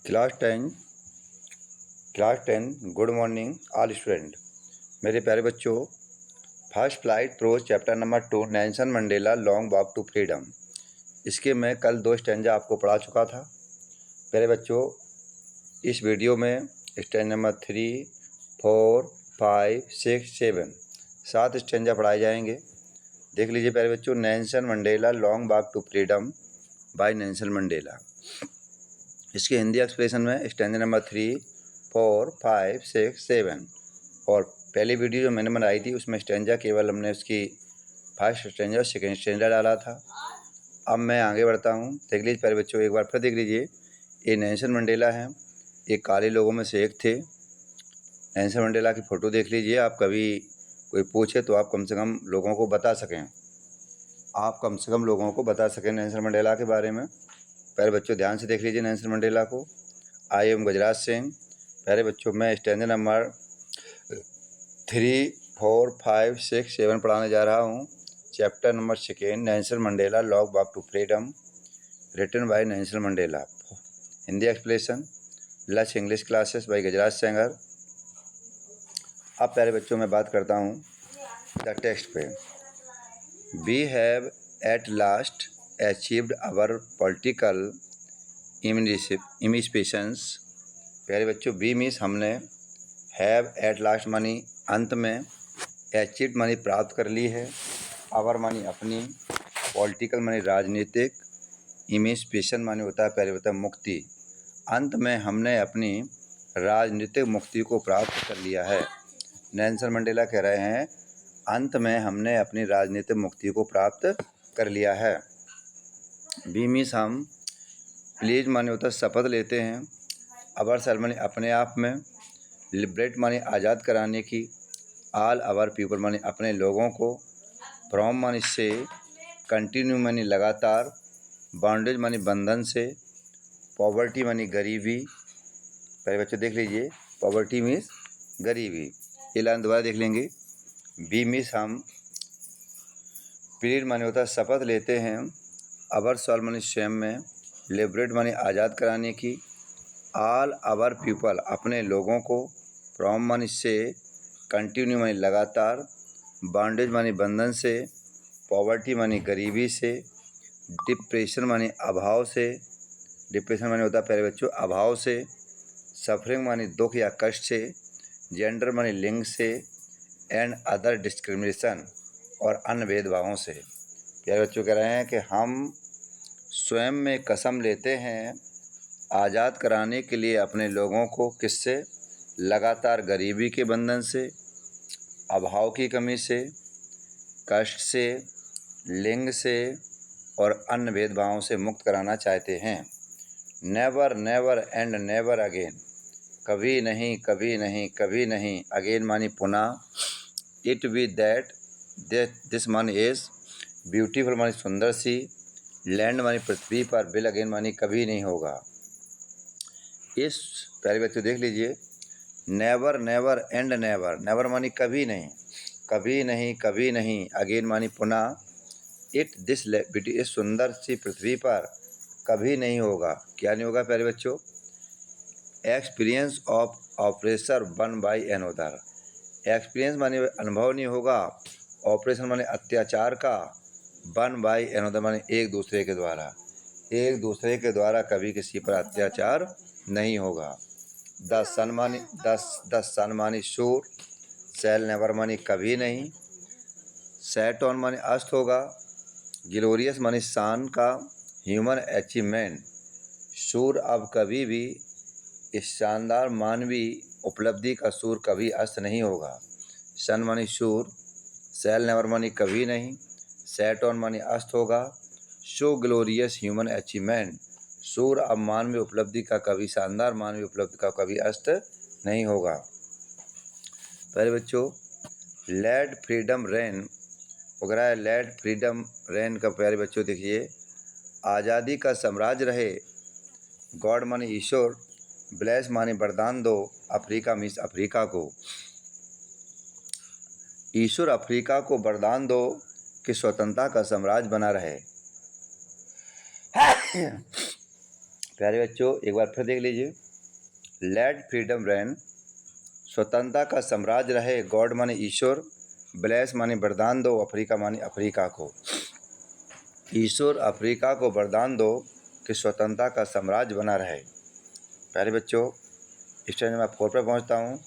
Class 10 good morning all student. मेरे प्यारे बच्चों, first flight prose chapter number 2 Nelson Mandela long walk to freedom, इसके मैं कल 2 स्टैंजा आपको पढ़ा चुका था। प्यारे बच्चों, इस वीडियो में स्टैंजा नंबर 3, 4, 5, 6, 7 7 स्टैंजा पढ़ाए जाएंगे। देख लीजिए प्यारे बच्चों, Nelson Mandela long walk to freedom by Nelson Mandela. इसके हिंदी एक्सप्रेशन में स्टैंजा नंबर 3, 4, 5, 6, 7 और पहली वीडियो जो मैंने बनाई थी उसमें स्टैंजा केवल हमने उसकी फर्स्ट स्टैंजा और सेकेंड स्टैंजा डाला था। अब मैं आगे बढ़ता हूँ। देख लीजिए प्यारे बच्चों, एक बार फिर देख लीजिए। ये नेल्सन मंडेला हैं, ये काले लोगों में से एक थे। नेल्सन मंडेला की फ़ोटो देख लीजिए। आप कभी कोई पूछे तो आप कम से कम लोगों को बता सकें, नेल्सन मंडेला के बारे में। प्यारे बच्चों ध्यान से देख लीजिए नेल्सन मंडेला को। I am Gajraj Singh. प्यारे बच्चों, मैं स्टैंजा नंबर 3, 4, 5, 6, 7 पढ़ाने जा रहा हूँ। Chapter number 2 Nelson Mandela long walk to Freedom, written by Nelson Mandela. Hindi explanation Lakshya English classes by Gajraj Sengar. अब प्यारे बच्चों मैं बात करता हूँ द टेक्स्ट पे। We have at last achieved our political emancipations. प्यारे बच्चों, बी मीन्स हमने, हैव एट लास्ट मानी अंत में, अचीव्ड मानी प्राप्त कर ली है, आवर मानी अपनी, पॉलिटिकल मानी राजनीतिक, इमिस्पेशन मानी होता है प्यारे बच्चों मुक्ति। अंत में हमने अपनी राजनीतिक मुक्ति को प्राप्त कर लिया है। नेल्सन मंडेला कह रहे हैं अंत में हमने अपनी राजनीतिक मुक्ति को प्राप्त कर लिया है। बी मीन्स हम, प्लीज माने होता है शपथ लेते हैं, अवर सेल्फ माने अपने आप में, लिबरेट माने आज़ाद कराने की, ऑल अवर पीपल माने अपने लोगों को, फ्रॉम माने से, कंटिन्यू माने लगातार, बाउंडेज माने बंधन से, पॉवर्टी माने गरीबी। पहले बच्चे देख लीजिए, पॉवर्टी मीन्स गरीबी। ये लाइन दोबारा देख लेंगे। बी मीन्स हम, पीरियड माने होता है शपथ लेते हैं, अवर सॉल्व माने स्वयं में, लिबरेट माने आज़ाद कराने की, ऑल आवर पीपल अपने लोगों को, फ्रॉम मानी से, कंटिन्यू मानी लगातार, बाउंडेज मानी बंधन से, पॉवर्टी मानी गरीबी से, डिप्रेशन मानी अभाव से, डिप्रेशन मानी होता है प्यारे बच्चों अभाव से, सफरिंग मानी दुख या कष्ट से, जेंडर मानी लिंग से, एंड अदर डिस्क्रिमिनेशन और अन्य भेदभावों से। प्यारे बच्चों कह रहे हैं कि हम स्वयं में कसम लेते हैं आज़ाद कराने के लिए अपने लोगों को, किससे, लगातार गरीबी के बंधन से, अभाव की कमी से, कष्ट से, लिंग से और अन्य भेदभावों से मुक्त कराना चाहते हैं। Never never and never again, कभी नहीं कभी नहीं कभी नहीं, अगेन मानी पुनः, इट बी दैट दिस मानी इज, ब्यूटीफुल मानी सुंदर सी, लैंड मानी पृथ्वी पर, विल अगेन मानी कभी नहीं होगा। इस प्यारे बच्चों देख लीजिए, never never and never, never मानी कभी नहीं, कभी नहीं कभी नहीं, अगेन मानी पुनः, इट दिस ब्यूटी इस सुंदर सी पृथ्वी पर कभी नहीं होगा। क्या नहीं होगा प्यारे बच्चों? Experience of operation one by another, experience माने अनुभव नहीं होगा, ऑपरेशन माने अत्याचार का, वन बाई अनदर माने एक दूसरे के द्वारा, एक दूसरे के द्वारा कभी किसी पर अत्याचार नहीं होगा। द सन मानी शोर, सेल नेवर मानी कभी नहीं, सेट ऑन मानी अस्त होगा, ग्लोरियस मानी शान का, ह्यूमन अचीवमेंट, शूर अब कभी भी, इस शानदार मानवीय उपलब्धि का सूर कभी अस्त नहीं होगा। सन मानी शूर, सेल नेवर मानी कभी नहीं, सेट ऑन मानी अस्त होगा, शो ग्लोरियस ह्यूमन अचीवमेंट, सूर अब मानवीय उपलब्धि का कभी, शानदार मानवीय उपलब्धि का कभी अस्त नहीं होगा। पहले बच्चों, लेट फ्रीडम रेन वगैरह, लेट फ्रीडम रेन का प्यारे बच्चों देखिए, आज़ादी का साम्राज्य रहे, गॉड मानी ईश्वर, ब्लेस मानी वरदान दो, अफ्रीका मीन्स अफ्रीका को, ईश्वर अफ्रीका को वरदान दो कि स्वतंत्रता का साम्राज्य बना रहे। प्यारे बच्चों एक बार फिर देख लीजिए। लेट फ्रीडम रेन, स्वतंत्रता का साम्राज्य रहे। गॉड माने ईश्वर, ब्लेस माने वरदान दो, अफ्रीका माने अफ्रीका को। ईश्वर अफ्रीका को वरदान दो कि स्वतंत्रता का साम्राज्य बना रहे। प्यारे बच्चों स्टेज नंबर 4 पर पहुंचता हूं।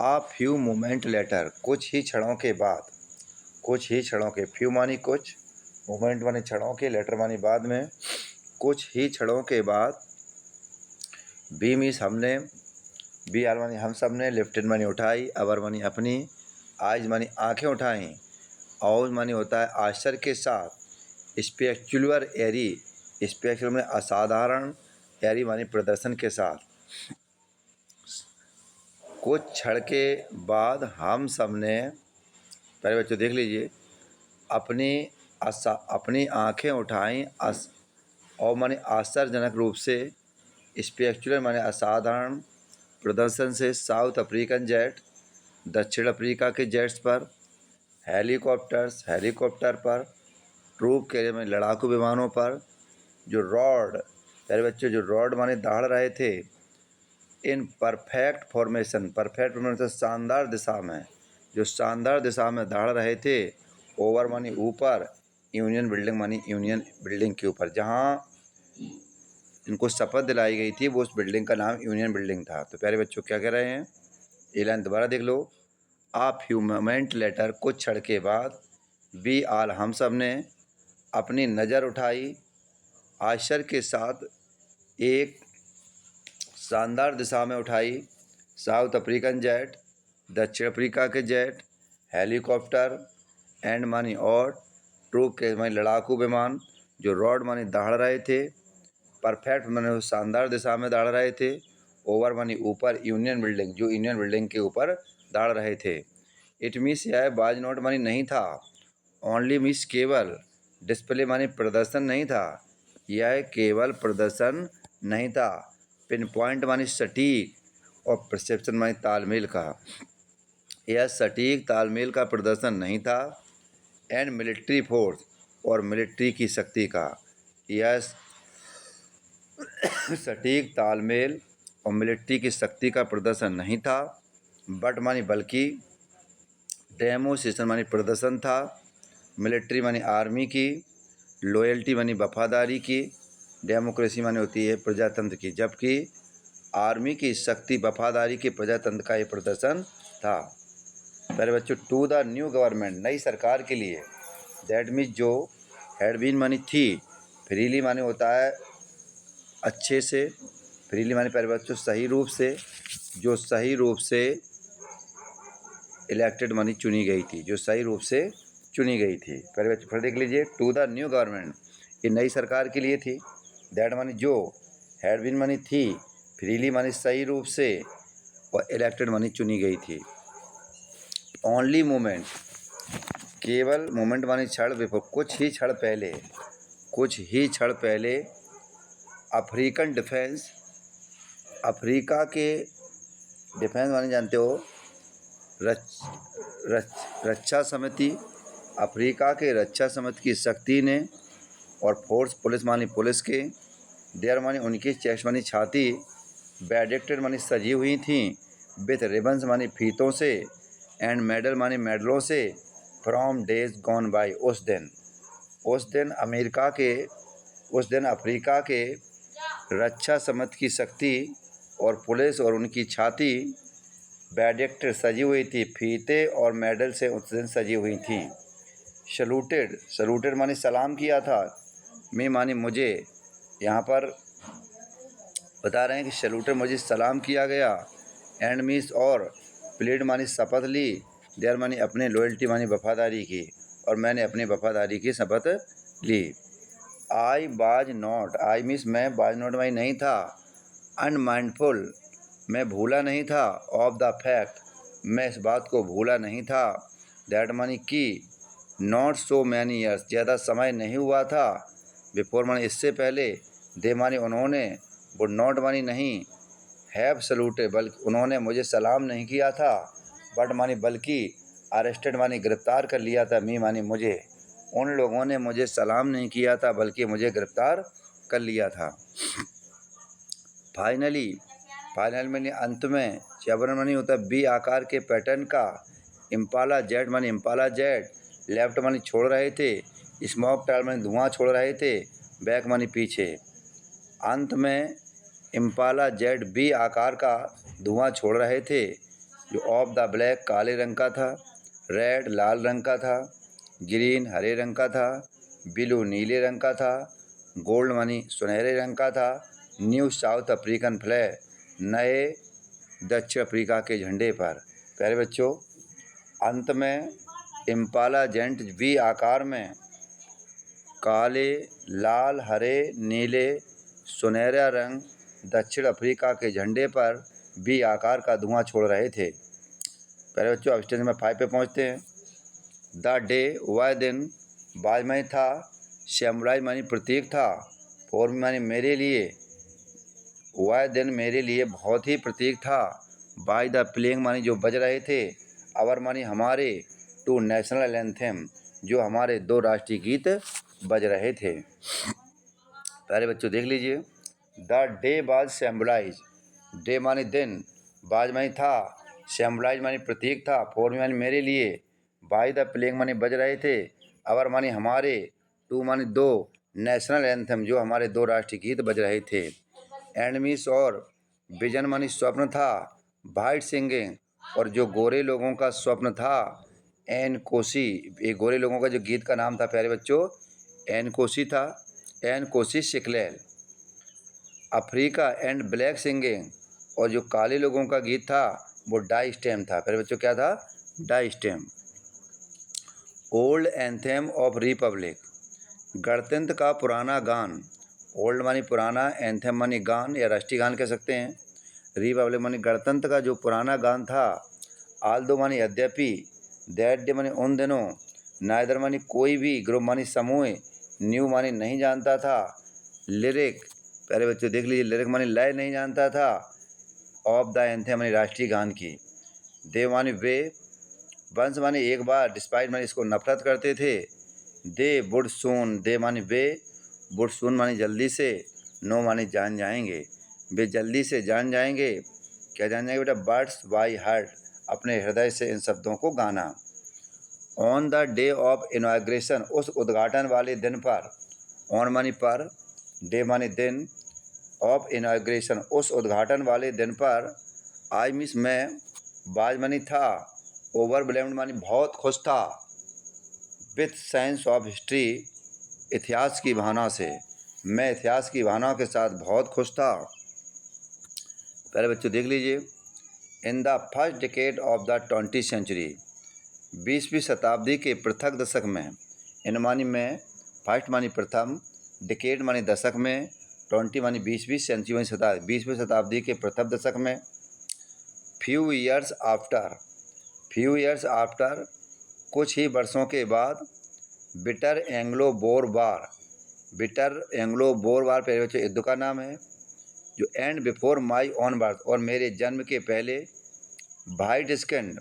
आ फ्यू मोमेंट लेटर, कुछ ही क्षणों के बाद, कुछ ही क्षणों के, फ्यू मानी कुछ, मोमेंट मानी क्षणों के, लेटर मानी बाद में, कुछ ही क्षणों के बाद, बी मीस हमने, बी आर मानी हम सब ने, लिफ्टेड मानी उठाई, अवर मानी अपनी, आइज मानी आंखें उठाई, आउज मानी होता है आश्चर्य के साथ, स्पेक्चुलर एरी, स्पेक्चुलर में असाधारण, एरी मानी प्रदर्शन के साथ। कुछ क्षण के बाद हम सब ने, पहले बच्चों देख लीजिए, अपनी आंखें उठाई और माने आश्चर्यजनक रूप से, स्पेक्चुलर माने असाधारण प्रदर्शन से, साउथ अफ्रीकन जेट, दक्षिण अफ्रीका के जेट्स पर, हेलीकॉप्टर पर, ट्रूप कैरियर में लड़ाकू विमानों पर, जो रॉड, पहले बच्चों जो रॉड माने दहाड़ रहे थे, in perfect formation, perfect formation शानदार दिशा में, जो शानदार दिशा में दहाड़ रहे थे। ओवर मानी ऊपर, यूनियन बिल्डिंग मानी यूनियन बिल्डिंग के ऊपर, जहाँ इनको शपथ दिलाई गई थी वो उस बिल्डिंग का नाम यूनियन बिल्डिंग था। तो प्यारे बच्चों क्या कह रहे हैं, ये लाइन दोबारा देख लो। आ फ्यू मोमेंट लेटर, कुछ क्षण के बाद, बी आल हम सब ने अपनी नज़र उठाई आश्चर्य के साथ, एक शानदार दिशा में उठाई, साउथ अफ्रीकन जेट, दक्षिण अफ्रीका के जेट, हेलीकॉप्टर, एंड मानी और, ट्रूप के मानी लड़ाकू विमान, जो रॉड मानी दहाड़ रहे थे, परफेक्ट माने शानदार दिशा में दहाड़ रहे थे, ओवर मानी ऊपर, यूनियन बिल्डिंग, जो यूनियन बिल्डिंग के ऊपर दहाड़ रहे थे। इट मीन्स यह बाज नोट मानी नहीं था, ओनली मीन्स केवल, डिस्प्ले मानी प्रदर्शन नहीं था, यह केवल प्रदर्शन नहीं था, पिन पॉइंट मानी सटीक और परसेप्शन मानी तालमेल का, यह सटीक तालमेल का प्रदर्शन नहीं था। एंड मिलिट्री फोर्स, और मिलिट्री की शक्ति का, यह सटीक तालमेल और मिलिट्री की शक्ति का प्रदर्शन नहीं था। बट मानी बल्कि, डेमोस्ट्रेशन मानी प्रदर्शन था, मिलिट्री मानी आर्मी की, लॉयल्टी मानी वफादारी की, डेमोक्रेसी मानी होती है प्रजातंत्र की, जबकि आर्मी की शक्ति वफादारी के प्रजातंत्र का ये प्रदर्शन था। पहले बच्चों टू द न्यू गवर्नमेंट, नई सरकार के लिए, दैट मीन्स जो हैड बीन मानी थी, फ्रीली माने होता है अच्छे से, फ्रीली माने पहले बच्चों सही रूप से, जो सही रूप से इलेक्टेड मानी चुनी गई थी, जो सही रूप से चुनी गई थी। पहले बच्चों फिर देख लीजिए, टू द न्यू गवर्नमेंट, ये नई सरकार के लिए थी, दैट मानी जो, हैड बीन मानी थी, फ्रीली मानी सही रूप से, और इलेक्टेड मानी चुनी गई थी। ओनली मोमेंट, केवल मोमेंट मानी क्षण, बिफोर कुछ ही क्षण पहले, कुछ ही क्षण पहले, अफ्रीकन डिफेंस, अफ्रीका के डिफेंस माने जानते हो, रक्षा समिति, अफ्रीका के रक्षा समिति की शक्ति ने, और फोर्स पुलिस मानी पुलिस के, देयर मानी उनकी, चेस्ट मानी छाती, बेडिक्टेड मानी सजी हुई थी, विथ रिबन्स मानी फीतों से, एंड मेडल मानी मेडलों से, फ्रॉम डेज गॉन बाय, उस दिन अमेरिका के, उस दिन अफ्रीका के रक्षा समिति की शक्ति और पुलिस और उनकी छाती बेडिक्टेड सजी हुई थी, फीते और मेडल से उस दिन सजी हुई थी। सलूटेड मानी सलाम किया था, मी मानी मुझे, यहाँ पर बता रहे हैं कि सलूटेड मुझे सलाम किया गया, एंड मीस और, प्लेड मानी शपथ ली, देयर मानी अपने, लॉयल्टी मानी वफादारी की, और मैंने अपनी वफादारी की शपथ ली। आई बाज नॉट, आई मीस मैं, बाज नॉट मानी नहीं था, अनमाइंडफुल मैं भूला नहीं था, ऑफ द फैक्ट मैं इस बात को भूला नहीं था, दैट मानी कि, नॉट सो मैनी ईयर्स ज़्यादा समय नहीं हुआ था, बिफोर मानी इससे पहले, दे मानी उन्होंने, वुड नॉट मानी नहीं, हैव सलूटेड बल्कि उन्होंने मुझे सलाम नहीं किया था, बट मानी बल्कि, अरेस्टेड मानी गिरफ्तार कर लिया था, मी मानी मुझे, उन लोगों ने मुझे सलाम नहीं किया था बल्कि मुझे गिरफ्तार कर लिया था। फाइनली, फाइनल माने अंत में, चैबरन माने होता है बी आकार के पैटर्न का, इम्पाला जेट माने इम्पाला जेट, लेफ्ट माने छोड़ रहे थे, स्मोक ट्रायल माने धुआं छोड़ रहे थे, बैक माने पीछे। अंत में इम्पाला जेट बी आकार का धुआं छोड़ रहे थे, जो ऑफ द ब्लैक काले रंग का था, रेड लाल रंग का था, ग्रीन हरे रंग का था, ब्लू नीले रंग का था, गोल्ड मनी सुनहरे रंग का था, न्यू साउथ अफ्रीकन फ्लैग नए दक्षिण अफ्रीका के झंडे पर। प्यारे बच्चों, अंत में इम्पाला जेट वी आकार में काले लाल हरे नीले सुनहरा रंग दक्षिण अफ्रीका के झंडे पर वी आकार का धुआं छोड़ रहे थे। प्यारे बच्चों, अब स्टेज नंबर 5 पे पहुंचते हैं। द डे वह दिन बाजमय था, सिम्बलाइज मानी प्रतीक था, फॉर मानी मेरे लिए, वह दिन मेरे लिए बहुत ही प्रतीक था, बाय द प्लेइंग मानी जो बज रहे थे, अवर मानी हमारे, टू नेशनल एंथम जो हमारे 2 राष्ट्रीय गीत बज रहे थे। प्यारे बच्चों देख लीजिए, द डे बाज सिम्बलाइज, डे मानी दिन, बाजमय था, सिम्बलाइज मानी प्रतीक था, फॉर मानी मेरे लिए, बाय द प्लेइंग मानी बज रहे थे, अवर मानी हमारे, टू मानी 2, नेशनल एंथम जो हमारे 2 राष्ट्रीय गीत बज रहे थे। एंडमीस और विजन मानी स्वप्न था, वाइट सिंगिंग और जो गोरे लोगों का स्वप्न था, एन कोसी, ये गोरे लोगों का जो गीत का नाम था प्यारे बच्चों एन कोसी था, Nkosi Sikelel. Africa and black singing, और जो काले लोगों का गीत था वो डाई स्टेम था। प्यारे बच्चों क्या था? Die Stem. Old anthem of republic, गणतंत्र का पुराना गान, ओल्ड मानी पुराना, एंथेम मानी गान या राष्ट्रीय गान कह सकते हैं, रिपब्लिक मानी गणतंत्र का जो पुराना गान था, आल्दो मानी यद्यपि, दैट डे मानी उन दिनों, नाइदर मानी कोई भी, ग्रुप मानी समूह, न्यू मानी नहीं जानता था, लिरिक, प्यारे बच्चों देख लीजिए, लिरिक मानी लय नहीं जानता था, ऑफ द एंथेम मानी राष्ट्रीय गान की, दे मानी वे, वंश मानी एक बार, डिस्पाइट मानी इसको नफरत करते थे, दे वुड सून, दे मानी वे, वुड सून मानी जल्दी से, नो मानी जान जाएंगे, वे जल्दी से जान जाएंगे, क्या जान जाएंगे बेटा? बर्ड्स बाई हार्ट, अपने हृदय से इन शब्दों को गाना। On the day of inauguration, उस उद्घाटन वाले दिन पर, ऑन मानी पर, डे मानी दिन, ऑफ इनॉग्रेशन उस उद्घाटन वाले दिन पर, आई मिस मैं, बाज मानी था, ओवरब्लेम्ड मानी बहुत खुश था, विथ सेंस ऑफ हिस्ट्री, इतिहास की भावना से, मैं इतिहास की भावना के साथ बहुत खुश था। पहले बच्चों देख लीजिए, in the first decade of the 20th century, 20वीं शताब्दी के पृथक दशक में, इन मानी में, फर्स्ट मानी प्रथम, डिकेड मानी दशक में, 20 मानी 20वीं, सेंचुरी मानी शताब्दी, 20वीं शताब्दी के प्रथम दशक में, few years after, few years after, कुछ ही वर्षों के बाद, बिटर एंग्लो बोर वार, बिटर एंग्लो बोर वार पहले बच्चों युद्ध का नाम है, जो and before my on birth, और मेरे जन्म के पहले, वाइट स्किन,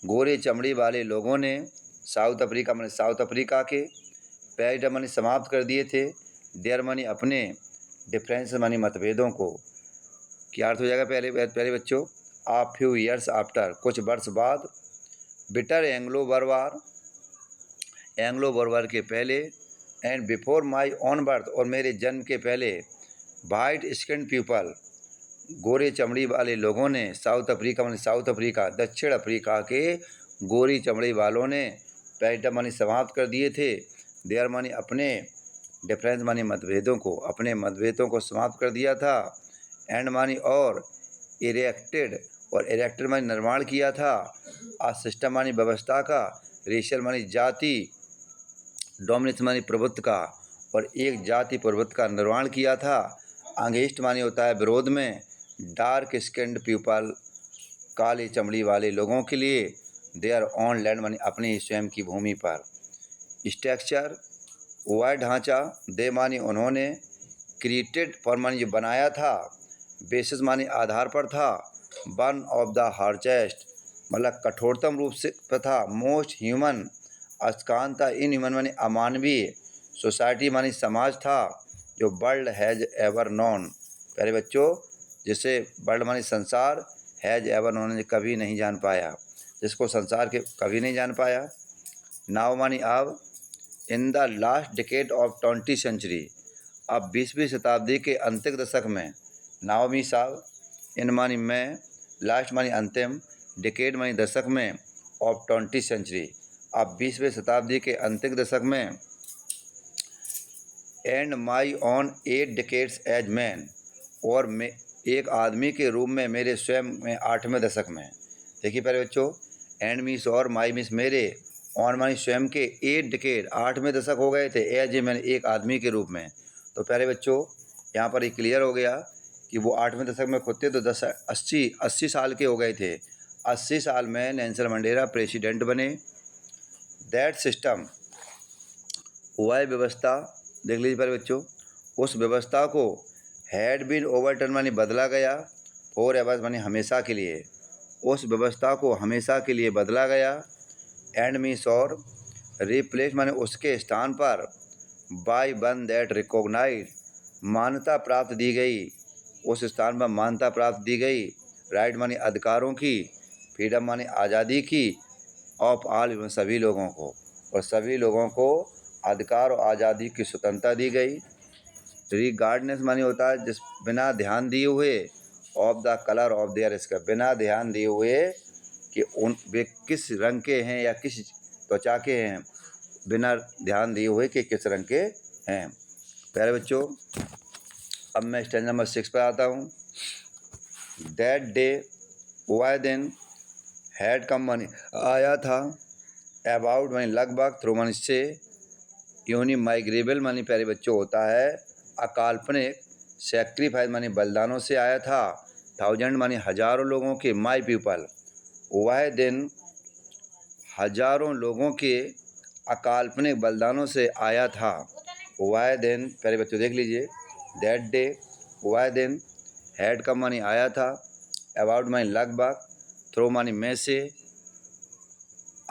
गोरे चमड़ी वाले लोगों ने, साउथ अफ्रीका मानी साउथ अफ्रीका के, पैड मानी समाप्त कर दिए थे, देयर मानी अपने, डिफरेंस मानी मतभेदों को। क्या अर्थ हो जाएगा पहले बच्चों? आ फ्यू ईयर्स आफ्टर, कुछ वर्ष बाद, bitter Anglo Barwar, Anglo Barwar के पहले, and before my on birth, और मेरे जन्म के पहले, वाइट स्किन पीपल, गोरे चमड़ी वाले लोगों ने, साउथ अफ्रीका मानी साउथ अफ्रीका, दक्षिण अफ्रीका के गोरी चमड़ी वालों ने, पैड मानी समाप्त कर दिए थे, देयर मानी अपने, डिफरेंस मानी मतभेदों को, अपने मतभेदों को समाप्त कर दिया था, एंड मानी और, इरेक्टेड, और इरेक्टेड मानी निर्माण किया था, आ सिस्टम मानी व्यवस्था का, रेशियल मानी जाति, डोमिनेंस मानी प्रभुत्व का, और एक जाति प्रभुत्व का निर्माण किया था, अगेंस्ट मानी होता है विरोध में, डार्क स्किन्ड पीपल, काले चमड़ी वाले लोगों के लिए, देयर ऑन लैंड मानी अपनी स्वयं की भूमि पर। स्ट्रक्चर, वह ढांचा, दे मानी उन्होंने, क्रिएटेड फॉर मानी जो बनाया था, बेसिस मानी आधार पर था, वन ऑफ द हार्चेस्ट मतलब कठोरतम रूप से था, मोस्ट ह्यूमन अस्कान था, इन ह्यूमन मानी अमानवीय, सोसाइटी मानी समाज था, जो वर्ल्ड हैज़ एवर नॉन, प्यारे बच्चों, जिसे वर्ल्ड मानी संसार हैज़ एवर उन्होंने कभी नहीं जान पाया, जिसको संसार के कभी नहीं जान पाया। नाउ मानी अब in the last decade of 20th century, अब 20वीं शताब्दी के अंतिम दशक में। नाउ मी साहब, इन मानी में, लास्ट मानी अंतिम, डिकेड मानी दशक में, ऑफ 20th सेंचुरी, अब 20वीं शताब्दी के अंतिम दशक में। And my own 8 decades as man, और मैं एक आदमी के रूप में मेरे स्वयं में 8वें दशक में। देखिए प्यारे बच्चों, एंड मीस और माई मीस मेरे, ऑन माई स्वयं के 8 डिकेड 8वें दशक हो गए थे एज ए मैन एक आदमी के रूप में। तो प्यारे बच्चों, यहाँ पर ये क्लियर हो गया कि वो 8वें दशक में खुद थे तो 80 साल के हो गए थे। 80 साल में नेल्सन मंडेला प्रेसिडेंट बने। दैट सिस्टम, वह व्यवस्था, देख लीजिए प्यारे बच्चों, उस व्यवस्था को हैड बीन ओवरटर्न मानी बदला गया, फॉर एवर मानी हमेशा के लिए, उस व्यवस्था को हमेशा के लिए बदला गया। एंड मीस और रिप्लेस माने उसके स्थान पर, बाय वन दैट रिकॉग्नाइज, मान्यता प्राप्त दी गई, उस स्थान पर मान्यता प्राप्त दी गई। राइट मानी अधिकारों की, फ्रीडम मानी आज़ादी की, ऑफ ऑल सभी लोगों को, और सभी लोगों को अधिकार और आज़ादी की स्वतंत्रता दी गई। रिगार्डनेस मानी होता है जिस बिना ध्यान दिए हुए, of the colour of their skin, बिना ध्यान दिए हुए कि उन वे किस रंग के हैं या किस त्वचा के हैं, बिना ध्यान दिए हुए कि किस रंग के हैं। प्यारे बच्चों, अब मैं स्टैंजा नंबर 6 पर आता हूँ। दैट डे, वह दिन, हैड कम मानी आया था, अबाउट मानी लगभग, थ्रू मानी से, यूनि माइग्रेबल मानी प्यारे बच्चों होता है अकाल्पनिक, सेक्रीफाइस मानी बलिदानों से आया था, थाउजेंड मानी हजारों लोगों के, माई पीपल, वह दिन हजारों लोगों के अकाल्पनिक बलिदानों से आया था। वह दिन, प्यारे बच्चों देख लीजिए, दैट डे, वह दिन, हैड कम मानी आया था, अबाउट मानी लगभग, थ्रू मानी में से,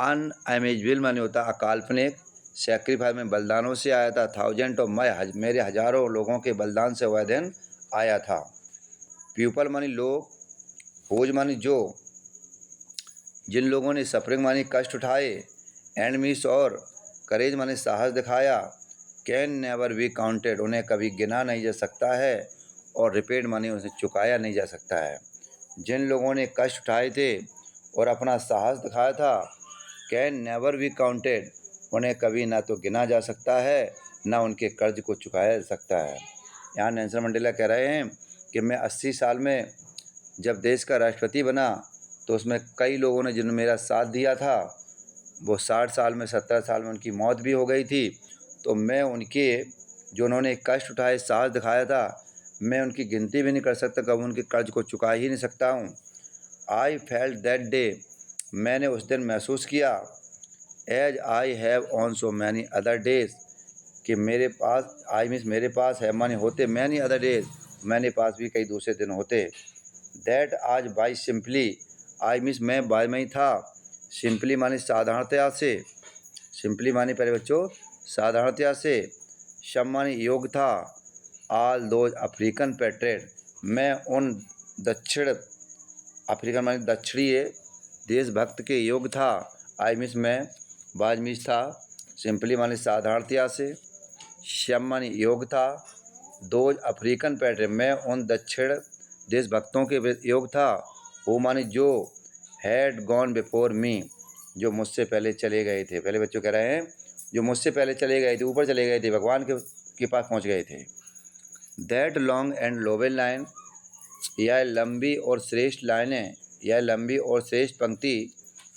अनइमेजिबल मानी होता अकाल्पनिक, सेक्रीफाइस में बलिदानों से आया था, थाउजेंड ऑफ मेरे हजारों लोगों के बलिदान से वह दिन आया था। पीपल मानी लोग, हुज मानी जो, जिन लोगों ने सफरिंग मानी कष्ट उठाए, एंड मीस और करेज मानी साहस दिखाया, कैन नेवर बी काउंटेड, उन्हें कभी गिना नहीं जा सकता है, और रिपेड मानी उसे चुकाया नहीं जा सकता है। जिन लोगों ने कष्ट उठाए थे और अपना साहस दिखाया था, कैन नेवर बी काउंटेड, उन्हें कभी ना तो गिना जा सकता है, ना उनके कर्ज को चुकाया जा सकता है। यहाँ नेल्सन मंडेला कह रहे हैं कि मैं 80 साल में जब देश का राष्ट्रपति बना तो उसमें कई लोगों ने जिन्होंने मेरा साथ दिया था, वो 60 साल में 70 साल में उनकी मौत भी हो गई थी। तो मैं उनके, जो उन्होंने कष्ट उठाए, साहस दिखाया था, मैं उनकी गिनती भी नहीं कर सकता, कभी उनके कर्ज को चुका ही नहीं सकता हूँ। आई फेल्ट दैट डे, मैंने उस दिन महसूस किया, as I have on so many other days, कि मेरे पास, आई मीन्स मेरे पास है मानी होते मैनी अदर डेज, मैंने पास भी कई दूसरे दिन होते। दैट आज बाई सिंपली, आई मीन्स मैं बाय में ही था, सिंपली मानी साधारणतया से, सिंपली मानी प्यारे बच्चों साधारणतया से, शम मानी योग था, ऑल दोज अफ्रीकन पेट्रेट, मैं उन दक्षिण अफ्रीकन मानी दक्षिणीय देशभक्त के योग था, आई मीन्स मैं बाज मीस था, सिंपली मानी साधारणतया से, शम मानी योग था, दोज अफ्रीकन पेट्रेट, मैं उन दक्षिण देशभक्तों के योग था, वो मानी जो, हैड गॉन बिफोर मी, जो मुझसे पहले चले गए थे। पहले बच्चों कह रहे हैं जो मुझसे पहले चले गए थे, ऊपर चले गए थे, भगवान के पास पहुंच गए थे। That long and noble line, यह लंबी और श्रेष्ठ लाइनें, यह लंबी और श्रेष्ठ पंक्ति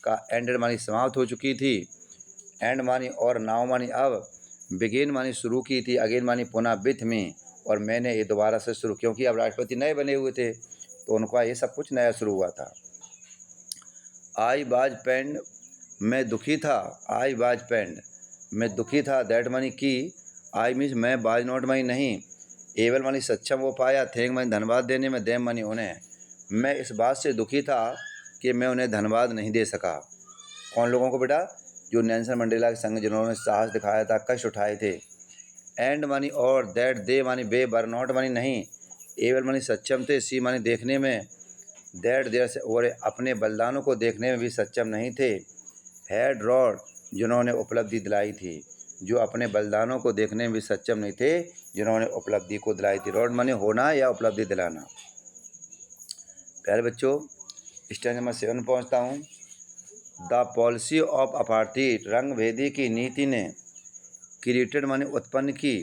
का एंडेड मानी समाप्त हो चुकी थी, एंड मानी और नाउ मानी अब, बिगिन मानी शुरू की थी, अगेन मानी पुनः विथ मी, और मैंने ये दोबारा से शुरू, क्योंकि अब राष्ट्रपति नए बने हुए थे तो उनका ये सब कुछ नया शुरू हुआ था। आई बाज पेंड, मैं दुखी था, आई बाज पेंड, मैं दुखी था, दैट मानी की, आई मीन्स मैं, बाज नॉट मानी नहीं, एवल मानी सक्षम हो पाया, थैंक मानी धन्यवाद देने में, देम मानी उन्हें, मैं इस बात से दुखी था कि मैं उन्हें धन्यवाद नहीं दे सका। कौन लोगों को बेटा? जो नेल्सन मंडेला के संग जिन्होंने साहस दिखाया था, कष्ट उठाए थे। एंड मानी और, दैट दे मानी वे, बर नॉट मानी नहीं, एबल मानी सक्षम थे, सी मानी देखने में, दैट देयर से और अपने बलिदानों को देखने में भी सक्षम नहीं थे, हैड रॉड जिन्होंने उपलब्धि दिलाई थी, जो अपने बलिदानों को देखने में भी सक्षम नहीं थे, जिन्होंने उपलब्धि को दिलाई थी। रॉड माने होना या उपलब्धि दिलाना। प्यारे बच्चों, स्टेज नंबर 7 पहुँचता हूँ। द पॉलिसी ऑफ अपार्थाइड, रंग भेदी की नीति ने, क्रिएटेड मानी उत्पन्न की,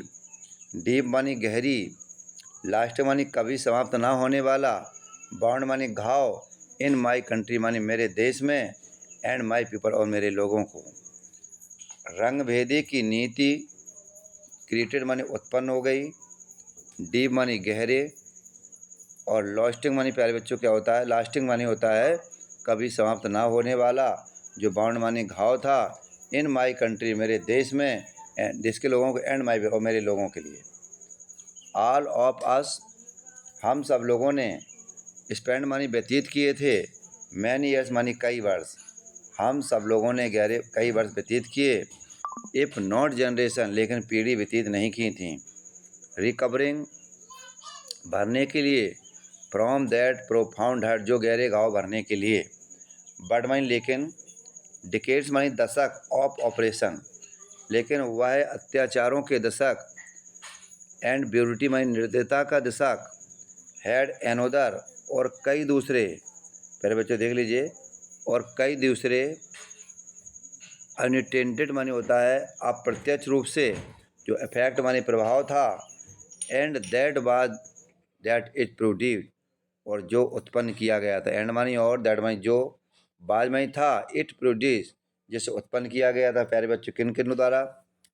डीप मानी गहरी, लास्ट मानी कभी समाप्त ना होने वाला, बाउंड मानी घाव, इन माई कंट्री मानी मेरे देश में, एंड माई पीपल और मेरे लोगों को। रंग भेदी की नीति क्रिएटेड मानी उत्पन्न हो गई, डीप मानी गहरे, और लास्टिंग मानी प्यारे बच्चों क्या होता है? लास्टिंग मानी होता है कभी समाप्त ना होने वाला, जो बाउंड मानी घाव था, इन माई कंट्री मेरे देश में, देश के लोगों को, एंड माई और मेरे लोगों के लिए। ऑल ऑफ अस, हम सब लोगों ने, स्पेंड मानी व्यतीत किए थे, मैनी ईयर्स मानी कई वर्ष, हम सब लोगों ने गहरे कई वर्ष व्यतीत किए, इफ़ नॉट जनरेशन लेकिन पीढ़ी व्यतीत नहीं की थी, रिकवरिंग भरने के लिए, फ्रॉम दैट प्रोफाउंड हर्ट जो गहरे घाव भरने के लिए, बट मानी लेकिन, डिकेड्स मानी दशक, ऑफ ऑपरेशन लेकिन वह अत्याचारों के दशक, एंड ब्यूरिटी मानी निर्दयता का दशक, हैड एनोदर और कई दूसरे, पहले बच्चों देख लीजिए, और कई दूसरे, अनइंटेंडेड मानी होता है अप्रत्यक्ष रूप से, जो इफेक्ट मानी प्रभाव था, and that was that is produced और जो उत्पन्न किया गया था, एंड मानी और, दैट मानी जो, बाद मानी था, इट प्रोड्यूस जिसे उत्पन्न किया गया था। प्यारे बच्चों, किन किन द्वारा?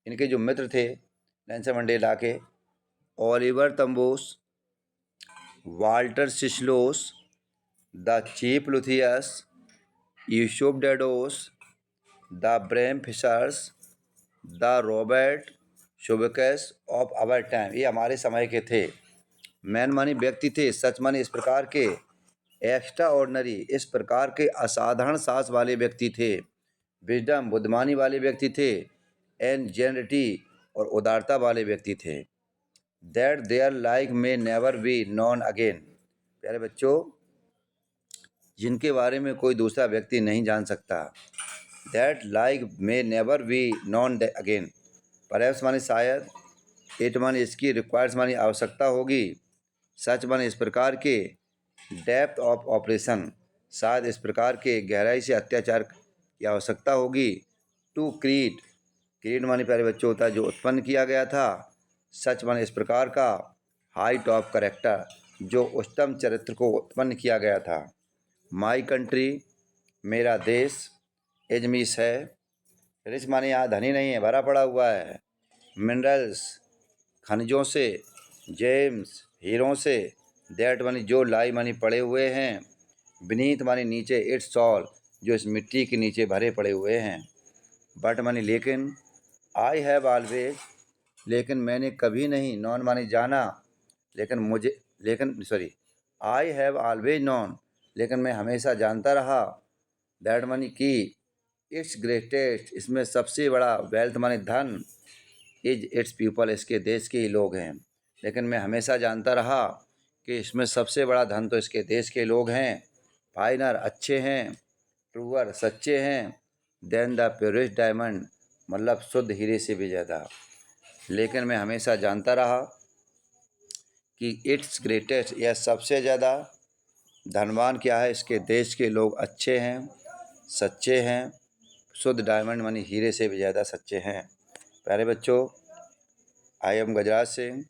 इनके जो मित्र थे नेल्सन मंडेला के, Oliver Tambos, Walter Sisulus, the chief Luthulis, Yusuf Dadoos, the Bram Fischers, the Robert Sobukwes of our time, ये हमारे समय के थे। मैन मानी व्यक्ति थे, सच मानी इस प्रकार के, एक्स्ट्रा ऑर्डनरी इस प्रकार के असाधारण साहस वाले व्यक्ति थे, विजडम बुद्धिमानी वाले व्यक्ति थे, एंड जेनरिटी और उदारता वाले व्यक्ति थे, दैट देयर लाइक में नेवर बी नॉन अगेन। प्यारे बच्चों, जिनके बारे में कोई दूसरा व्यक्ति नहीं जान सकता, दैट लाइक में never be non again, perhaps माने शायद, इट माने इसकी, रिक्वायर्स माने आवश्यकता होगी, सच माने इस प्रकार के, डेप्थ ऑफ ऑपरेशन शायद इस प्रकार के गहराई से अत्याचार की आवश्यकता होगी, टू क्रिएट, क्रिएट माने प्यारे बच्चों होता है जो उत्पन्न किया गया था, सच माने इस प्रकार का, हाइट ऑफ करेक्टर जो उच्चतम चरित्र को उत्पन्न किया गया था, माई कंट्री मेरा देश, इज मीस है, रिच माने यहाँ धनी नहीं है, भरा पड़ा हुआ है, मिनरल्स खनिजों से, जेम्स हीरों से, दैट मानी जो, लाई मानी पड़े हुए हैं, बीनीथ मानी नीचे, इट्स सॉल जो इस मिट्टी के नीचे भरे पड़े हुए हैं, बट मानी लेकिन, आई हैव ऑलवेज लेकिन मैंने कभी नहीं, नॉन मानी जाना, आई हैव ऑलवेज नॉन लेकिन मैं हमेशा जानता रहा, दैट मानी की, इट्स ग्रेटेस्ट इसमें सबसे बड़ा, वेल्थ मानी धन, इज इट्स पीपल इसके देश के ही लोग हैं, लेकिन मैं हमेशा जानता रहा कि इसमें सबसे बड़ा धन तो इसके देश के लोग हैं, फाइनर अच्छे हैं, ट्रूअर सच्चे हैं, देन द प्योरेस्ट डायमंड मतलब शुद्ध हीरे से भी ज़्यादा, लेकिन मैं हमेशा जानता रहा कि इट्स ग्रेटेस्ट यह सबसे ज़्यादा धनवान क्या है, इसके देश के लोग अच्छे हैं, सच्चे हैं, शुद्ध डायमंड मानी हीरे से भी ज़्यादा सच्चे हैं। प्यारे बच्चों, आई एम गजराज सिंह,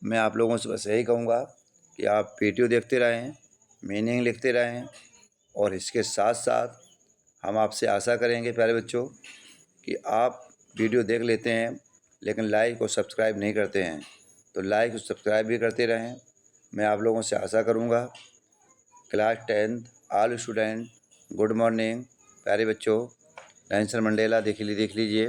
मैं आप लोगों से बस यही कहूँगा कि आप वीडियो देखते रहें, मीनिंग लिखते रहें, और इसके साथ साथ हम आपसे आशा करेंगे प्यारे बच्चों कि आप वीडियो देख लेते हैं लेकिन लाइक और सब्सक्राइब नहीं करते हैं, तो लाइक और सब्सक्राइब भी करते रहें। मैं आप लोगों से आशा करूँगा। Class 10th all student good morning. प्यारे बच्चों, नेल्सन मंडेला देख लीजिए।